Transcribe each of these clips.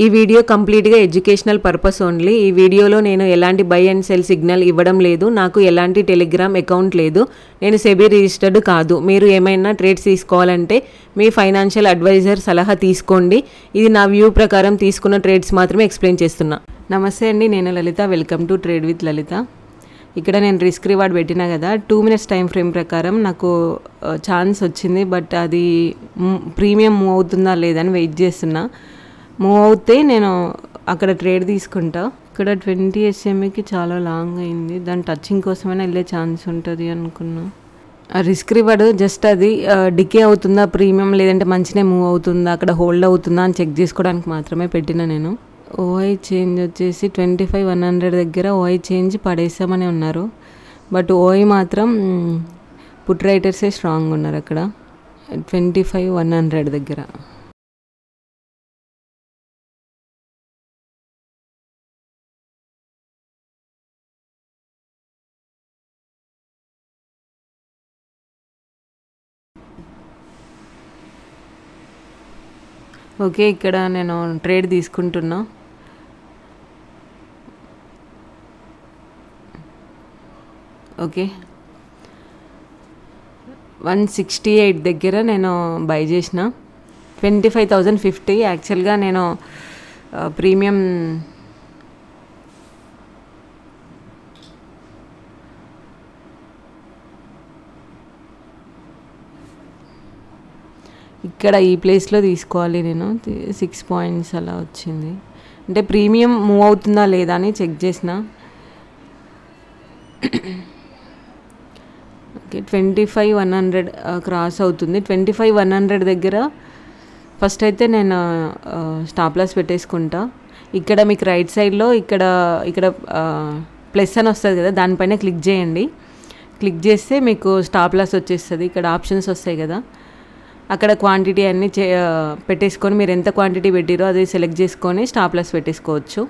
ఈ వీడియో కంప్లీట్గా educational purpose only. ఈ వీడియోలో నేను ఎలాంటి బై అండ్ సెల్ సిగ్నల్ ఇవ్వడం లేదు. నాకు ఎలాంటి టెలిగ్రామ్ అకౌంట్ లేదు. నేను సెబీ రిజిస్టర్డ్ కాదు. మీరు ఏమైనా ట్రేడ్స్ తీసుకోవాలంటే మీ ఫైనాన్షియల్ అడ్వైజర్ సలహా తీసుకోండి. ఇది నా వ్యూ ప్రకారం తీసుకున్న ట్రేడ్స్ మాత్రమే ఎక్స్ప్లెయిన్ చేస్తున్నా. నమస్తే అండి, నేను లలిత. వెల్కమ్ టు ట్రేడ్ విత్ లలిత. ఇక్కడ నేను రిస్క్ రివార్డ్ పెట్టినా కదా, 2 minutes టైం ఫ్రేమ్ ప్రకారం నాకు ఛాన్స్ వచ్చింది. బట్ అది ప్రీమియం మూవ్ అవుతుందా లేదని వెయిట్ చేస్తున్నా. మూవ్ అవుతే నేను అక్కడ ట్రేడ్ తీసుకుంటా. ఇక్కడ 20 SMEకి చాలా లాంగ్ అయింది. దాని టచింగ్ కోసమైనా వెళ్ళే ఛాన్స్ ఉంటుంది అనుకున్నా. రిస్క్ రివార్డ్ జస్ట్ అది డికే అవుతుందా ప్రీమియం, లేదంటే మంచినే మూవ్ అవుతుందా, అక్కడ హోల్డ్ అవుతుందా అని చెక్ చేసుకోవడానికి మాత్రమే పెట్టిన. నేను ఓఐ చేంజ్ వచ్చేసి 25,100 దగ్గర ఓఐ చేంజ్ పడేసామని ఉన్నారు. బట్ ఓఐ మాత్రం పుట్ రైటర్సే స్ట్రాంగ్ ఉన్నారు అక్కడ 25,100 దగ్గర. ఓకే, ఇక్కడ నేను ట్రేడ్ తీసుకుంటున్నా. ఓకే, 168 దగ్గర నేను బై చేసిన 25,050. యాక్చువల్గా నేను ప్రీమియం ఇక్కడ ఈ ప్లేస్లో తీసుకోవాలి. నేను 6 points అలా వచ్చింది. అంటే ప్రీమియం మూవ్ అవుతుందా లేదా అని చెక్ చేసిన. ఓకే, 25,100 క్రాస్ అవుతుంది. 25,100 దగ్గర ఫస్ట్ అయితే నేను స్టాప్ లాస్ పెట్టేసుకుంటా. ఇక్కడ మీకు రైట్ సైడ్లో ఇక్కడ ప్లస్ అని వస్తుంది కదా, దానిపైన క్లిక్ చేయండి. క్లిక్ చేస్తే మీకు స్టాప్ లాస్ వచ్చేస్తుంది. ఇక్కడ ఆప్షన్స్ వస్తాయి కదా, అక్కడ క్వాంటిటీ అన్నీ పెట్టేసుకొని మీరు ఎంత క్వాంటిటీ పెట్టిరో అది సెలెక్ట్ చేసుకొని స్టాప్ లాస్ పెట్టేసుకోవచ్చు.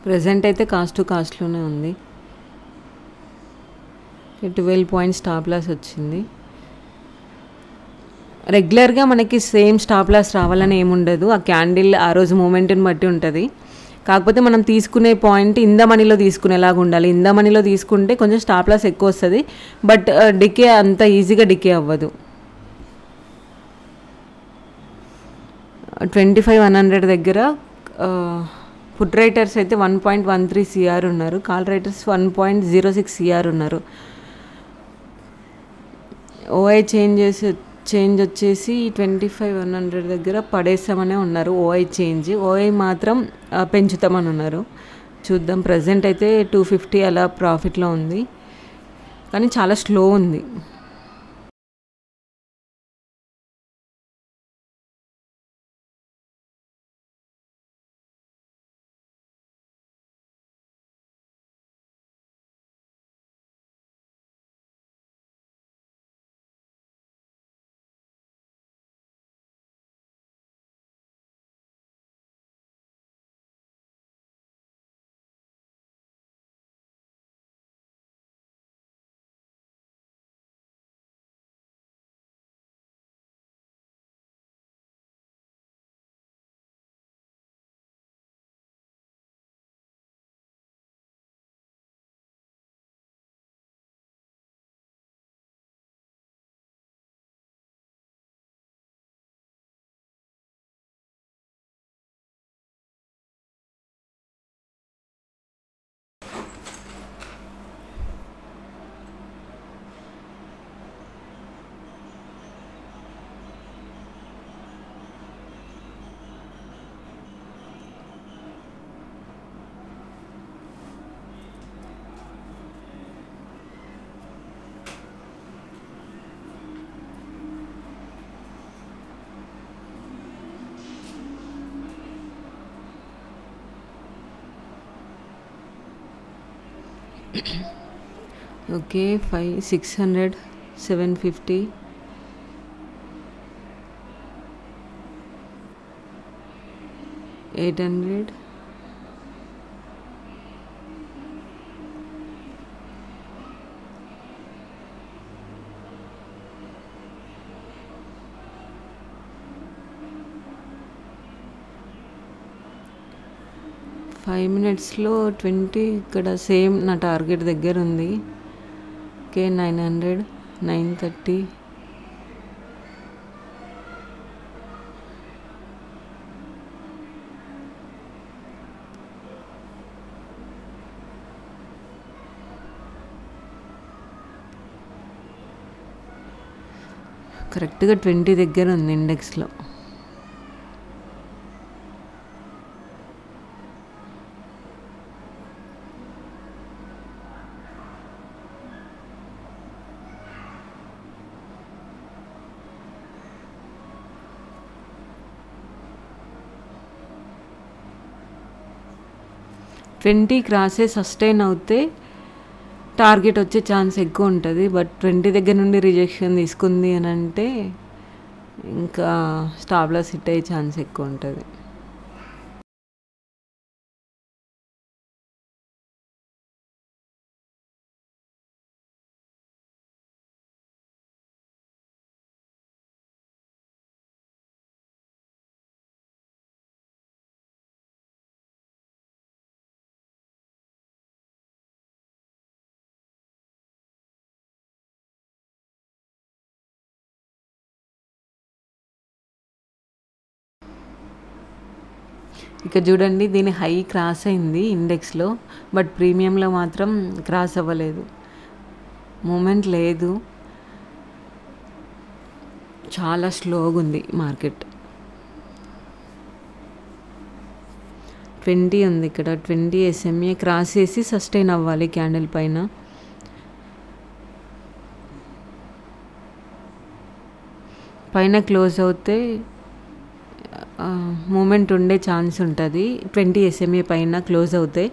ప్రజెంట్ అయితే కాస్ట్ టు కాస్ట్లోనే ఉంది. 12 points స్టాప్ లాస్ వచ్చింది. రెగ్యులర్గా మనకి సేమ్ స్టాప్ లాస్ రావాలని ఏముండదు. ఆ క్యాండిల్ ఆ రోజు మూమెంట్ని బట్టి ఉంటుంది. కాకపోతే మనం తీసుకునే పాయింట్ ఇంద మనీలో తీసుకునేలాగా ఉండాలి. ఇంద మనీలో తీసుకుంటే కొంచెం స్టాప్ లాస్ ఎక్కువ వస్తుంది. బట్ డికే అంత ఈజీగా డికే అవ్వదు. 25,100 దగ్గర పుట్ రైటర్స్ అయితే 1.13 CR ఉన్నారు. కాల్ రైటర్స్ 1.06 CR ఉన్నారు. ఓఐ చేంజ్ వచ్చేసి 25,100 దగ్గర పడేసామనే ఉన్నారు. ఓఐ మాత్రం పెంచుతామని ఉన్నారు. చూద్దాం. ప్రజెంట్ అయితే 250 అలా ప్రాఫిట్లో ఉంది, కానీ చాలా స్లో ఉంది. ఓకే 600 750 800 5 minutesలో 20 ఇక్కడ సేమ్ నా టార్గెట్ దగ్గర ఉంది. ఓకే 900 930 కరెక్ట్గా 20 దగ్గర ఉంది ఇండెక్స్లో. ట్వంటీ క్రాసే సస్టైన్ అవుతే టార్గెట్ వచ్చే ఛాన్స్ ఎక్కువ ఉంటుంది. బట్ 20 దగ్గర నుండి రిజెక్షన్ తీసుకుంది అని అంటే ఇంకా స్టాప్ లాస్ హిట్ అయ్యే ఛాన్స్ ఎక్కువ ఉంటుంది. ఇక చూడండి, దీని హై క్రాస్ అయింది ఇండెక్స్లో, బట్ ప్రీమియంలో మాత్రం క్రాస్ అవ్వలేదు. మూమెంట్ లేదు, చాలా స్లోగా ఉంది మార్కెట్. 20 ఉంది ఇక్కడ. 20 SMA క్రాస్ చేసి సస్టైన్ అవ్వాలి క్యాండిల్ పైన. పైన క్లోజ్ అవుతే మూమెంట్ ఉండే ఛాన్స్ ఉంటుంది. 20 SMA పైన క్లోజ్ అవుతాయి.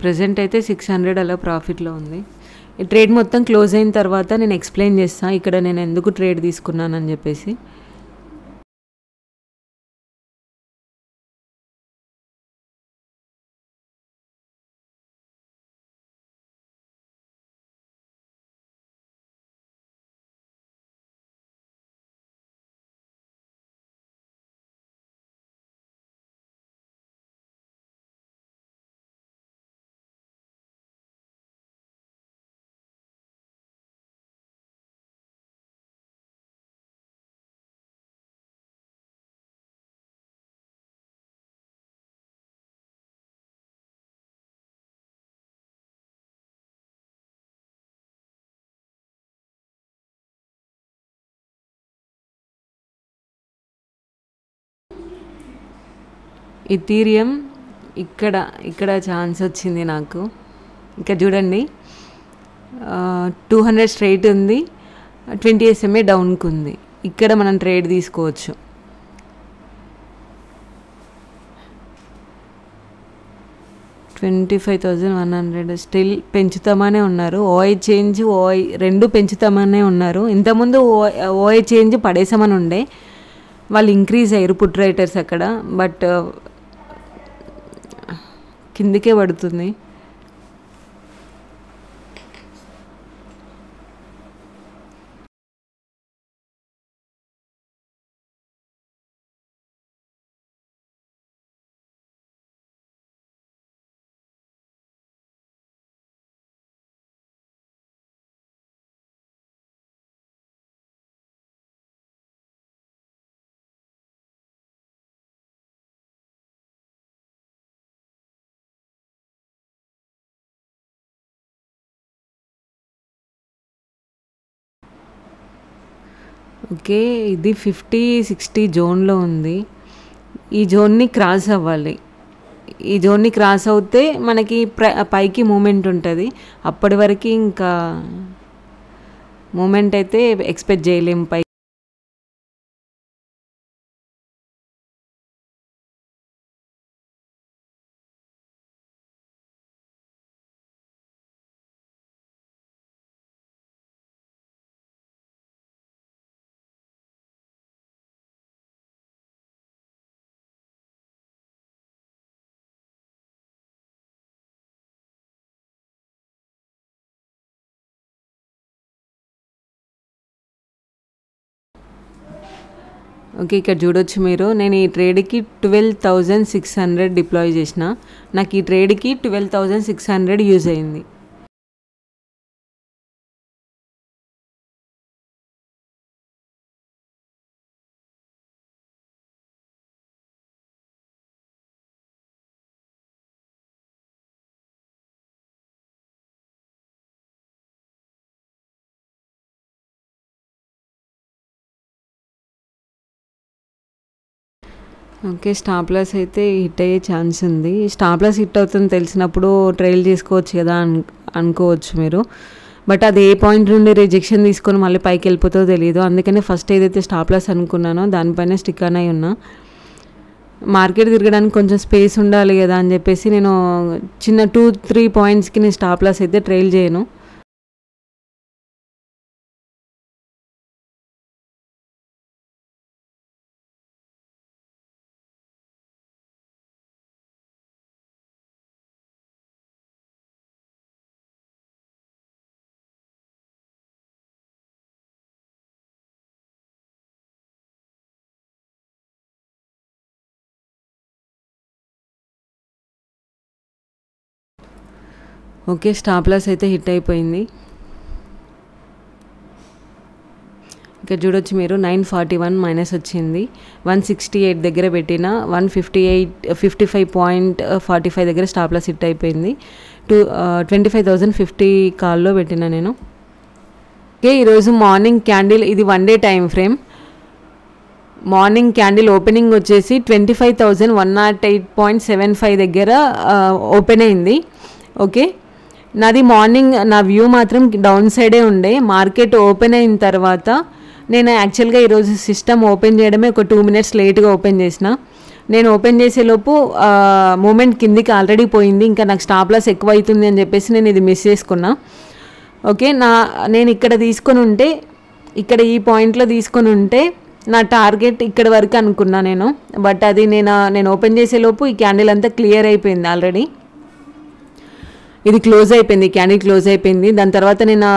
ప్రజెంట్ అయితే 600 అలా ప్రాఫిట్లో ఉంది. ఈ ట్రేడ్ మొత్తం క్లోజ్ అయిన తర్వాత నేను ఎక్స్ప్లెయిన్ చేస్తాను ఇక్కడ నేను ఎందుకు ట్రేడ్ తీసుకున్నానని చెప్పేసి. ఇథీరియం ఇక్కడ ఛాన్స్ వచ్చింది నాకు. ఇక్కడ చూడండి 200 స్ట్రైట్ ఉంది, 20 SMA డౌన్కి ఉంది. ఇక్కడ మనం ట్రేడ్ తీసుకోవచ్చు. $25,100 స్టిల్ పెంచుతామనే ఉన్నారు. ఓఐ చేంజ్ ఓఐ రెండు పెంచుతామనే ఉన్నారు. ఇంతకుముందు ఓఐ చేంజ్ పడేసామని ఉండే, వాళ్ళు ఇంక్రీజ్ అయ్యారు పుట్ రైటర్స్ అక్కడ. బట్ కిందికే పడుతుంది. ఓకే, ఇది 50-60 జోన్లో ఉంది. ఈ జోన్ని క్రాస్ అవ్వాలి. ఈ జోన్ని క్రాస్ అవుతే మనకి పైకి మూమెంట్ ఉంటుంది. అప్పటి వరకు ఇంకా మూమెంట్ అయితే ఎక్స్పెక్ట్ చేయలేము పై ఓకే, ఇక్కడ చూడొచ్చు మీరు, నేను ఈ ట్రేడ్కి 12,600 డిప్లాయ్ చేసిన. నాకు ఈ ట్రేడ్కి 12,600 యూజ్ అయింది. ఓకే, స్టాప్ లాస్ అయితే హిట్ అయ్యే ఛాన్స్ ఉంది. స్టాప్ లాస్ హిట్ అవుతుంది తెలిసినప్పుడు ట్రైల్ చేసుకోవచ్చు కదా అనుకోవచ్చు మీరు. బట్ అది ఏ పాయింట్ నుండి రిజెక్షన్ తీసుకొని మళ్ళీ పైకి వెళ్ళిపోతుందో తెలియదు. అందుకని ఫస్ట్ ఏదైతే స్టాప్ లాస్ అనుకున్నానో దానిపైన స్టిక్ ఆన్ అయి ఉన్నా. మార్కెట్ తిరగడానికి కొంచెం స్పేస్ ఉండాలి కదా అని చెప్పేసి నేను చిన్న 2-3 పాయింట్స్కి నేను స్టాప్ లాస్ అయితే ట్రైల్ చేయను. ఓకే, స్టాప్ లాస్ అయితే హిట్ అయిపోయింది. ఇక్కడ చూడొచ్చు మీరు 941 మైనస్ వచ్చింది. 168 దగ్గర పెట్టిన 55.45 దగ్గర స్టాప్ లాస్ హిట్ అయిపోయింది. 25,050 కాల్లో పెట్టిన నేను. ఓకే, ఈరోజు మార్నింగ్ క్యాండిల్, ఇది 1 day time frame. Morning candle opening వచ్చేసి 25,108.75 దగ్గర ఓపెన్ అయింది. ఓకే, నాది మార్నింగ్ నా వ్యూ మాత్రం డౌన్ సైడే ఉండే. మార్కెట్ ఓపెన్ అయిన తర్వాత నేను యాక్చువల్గా ఈరోజు సిస్టమ్ ఓపెన్ చేయడమే ఒక 2 minutes లేట్గా ఓపెన్ చేసిన. నేను ఓపెన్ చేసేలోపు మూమెంట్ కిందికి ఆల్రెడీ పోయింది. ఇంకా నాకు స్టాప్ లాస్ ఎక్కువ అవుతుంది అని చెప్పేసి నేను ఇది మిస్ చేసుకున్నా. ఓకే, నేను ఇక్కడ తీసుకొని ఉంటే, ఇక్కడ ఈ పాయింట్లో తీసుకొని ఉంటే నా టార్గెట్ ఇక్కడ వరకు అనుకున్నా నేను. బట్ అది నేను ఓపెన్ చేసేలోపు ఈ క్యాండిల్ అంతా క్లియర్ అయిపోయింది ఆల్రెడీ. ఇది క్లోజ్ అయిపోయింది, క్యాండిల్ క్లోజ్ అయిపోయింది. దాని తర్వాత నేను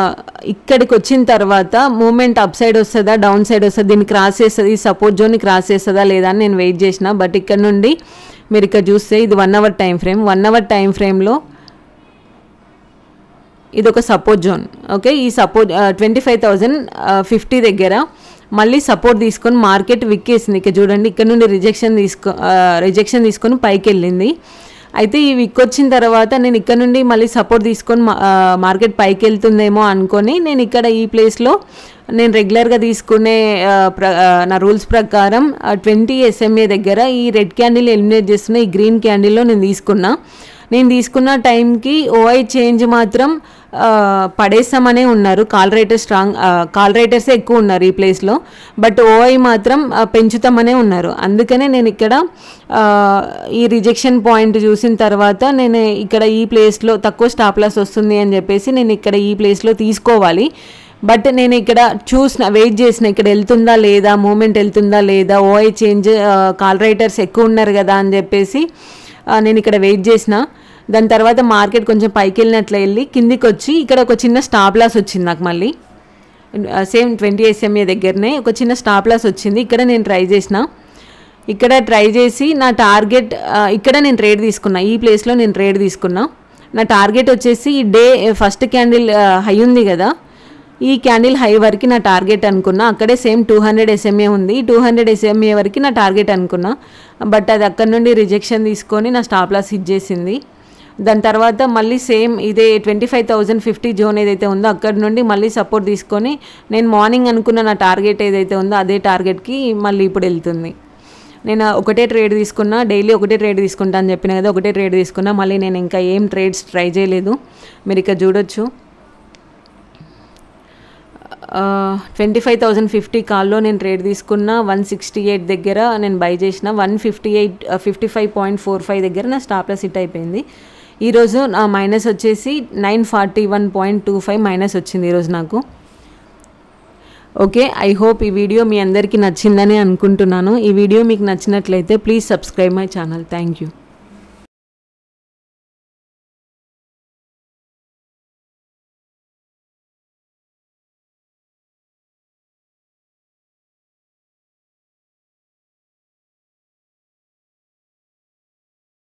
ఇక్కడికి వచ్చిన తర్వాత మూమెంట్ అప్ సైడ్ వస్తుందా డౌన్ సైడ్ వస్తుందా, దీన్ని క్రాస్ చేస్తుంది, ఈ సపోర్ట్ జోన్ని క్రాస్ చేస్తుందా లేదా అని నేను వెయిట్ చేసిన. బట్ ఇక్కడ నుండి మీరు ఇక్కడ చూస్తే ఇది 1 hour time frame. 1 hour time ఫ్రేమ్లో ఇది ఒక సపోర్ట్ జోన్. ఓకే, ఈ సపోర్ట్ 25,050 దగ్గర మళ్ళీ సపోర్ట్ తీసుకొని మార్కెట్ విక్కేసింది. ఇక్కడ చూడండి, ఇక్కడ నుండి రిజెక్షన్ తీసుకొని పైకి వెళ్ళింది. అయితే ఈ విక్ వచ్చిన తర్వాత నేను ఇక్కడ నుండి మళ్ళీ సపోర్ట్ తీసుకొని మార్కెట్ పైకి వెళ్తుందేమో అనుకొని నేను ఇక్కడ ఈ ప్లేస్లో నేను రెగ్యులర్గా తీసుకునే నా రూల్స్ ప్రకారం 20 SMA దగ్గర ఈ రెడ్ క్యాండిల్ ఎలిమినేట్ చేస్తున్న ఈ గ్రీన్ క్యాండిల్లో నేను తీసుకున్న టైంకి ఓఐ చేంజ్ మాత్రం పడేస్తామనే ఉన్నారు. కాల్ రైటర్సే ఎక్కువ ఉన్నారు ఈ ప్లేస్లో. బట్ ఓఐ మాత్రం పెంచుతామనే ఉన్నారు. అందుకనే నేను ఇక్కడ ఈ రిజెక్షన్ పాయింట్ చూసిన తర్వాత నేను ఇక్కడ ఈ ప్లేస్లో తక్కువ స్టాప్ లాస్ వస్తుంది అని చెప్పేసి నేను ఇక్కడ ఈ ప్లేస్లో తీసుకోవాలి. బట్ నేను ఇక్కడ వెయిట్ చేసిన, ఇక్కడ వెళ్తుందా లేదా, మూమెంట్ వెళ్తుందా లేదా, ఓఐ చేంజ్ కాల్ రైటర్స్ ఎక్కువ ఉన్నారు కదా అని చెప్పేసి నేను ఇక్కడ వెయిట్ చేసిన. దాని తర్వాత మార్కెట్ కొంచెం పైకి వెళ్ళినట్లు వెళ్ళి కిందికి వచ్చి ఇక్కడ ఒక చిన్న స్టాప్ లాస్ వచ్చింది నాకు. మళ్ళీ సేమ్ 20 SMA దగ్గరనే ఒక చిన్న స్టాప్ లాస్ వచ్చింది. ఇక్కడ నేను ట్రై చేసి నా టార్గెట్ ఇక్కడ నేను ట్రేడ్ తీసుకున్నా. ఈ ప్లేస్లో నేను ట్రేడ్ తీసుకున్నా. నా టార్గెట్ వచ్చేసి ఈ డే ఫస్ట్ క్యాండిల్ హై ఉంది కదా, ఈ క్యాండిల్ హై వరకు నా టార్గెట్ అనుకున్నా. అక్కడే సేమ్ 200 SMA ఉంది. 200 SMA వరకు నా టార్గెట్ అనుకున్నా. బట్ అది అక్కడ నుండి రిజెక్షన్ తీసుకొని నా స్టాప్ లాస్ హిట్ చేసింది. దాని తర్వాత మళ్ళీ సేమ్ ఇదే 25,050 జోన్ ఏదైతే ఉందో అక్కడ నుండి మళ్ళీ సపోర్ట్ తీసుకొని నేను మార్నింగ్ అనుకున్న నా టార్గెట్ ఏదైతే ఉందో అదే టార్గెట్కి మళ్ళీ ఇప్పుడు వెళ్తుంది. నేను ఒకటే ట్రేడ్ తీసుకున్నా, డైలీ ఒకటే ట్రేడ్ తీసుకుంటా అని చెప్పిన కదా, ఒకటే ట్రేడ్ తీసుకున్నా. మళ్ళీ నేను ఇంకా ఏం ట్రేడ్స్ ట్రై చేయలేదు. మీరు ఇక్కడ చూడొచ్చు 25,050 కాల్లో నేను ట్రేడ్ తీసుకున్న. 168 దగ్గర నేను బై చేసిన. 55.45 దగ్గర నా స్టాప్ లాస్ హిట్ అయిపోయింది. ఈరోజు నా మైనస్ వచ్చేసి 941.25 మైనస్ వచ్చింది ఈరోజు నాకు. ఓకే, ఐ హోప్ ఈ వీడియో మీ అందరికీ నచ్చిందని అనుకుంటున్నాను. ఈ వీడియో మీకు నచ్చినట్లయితే please subscribe my channel. Thank you.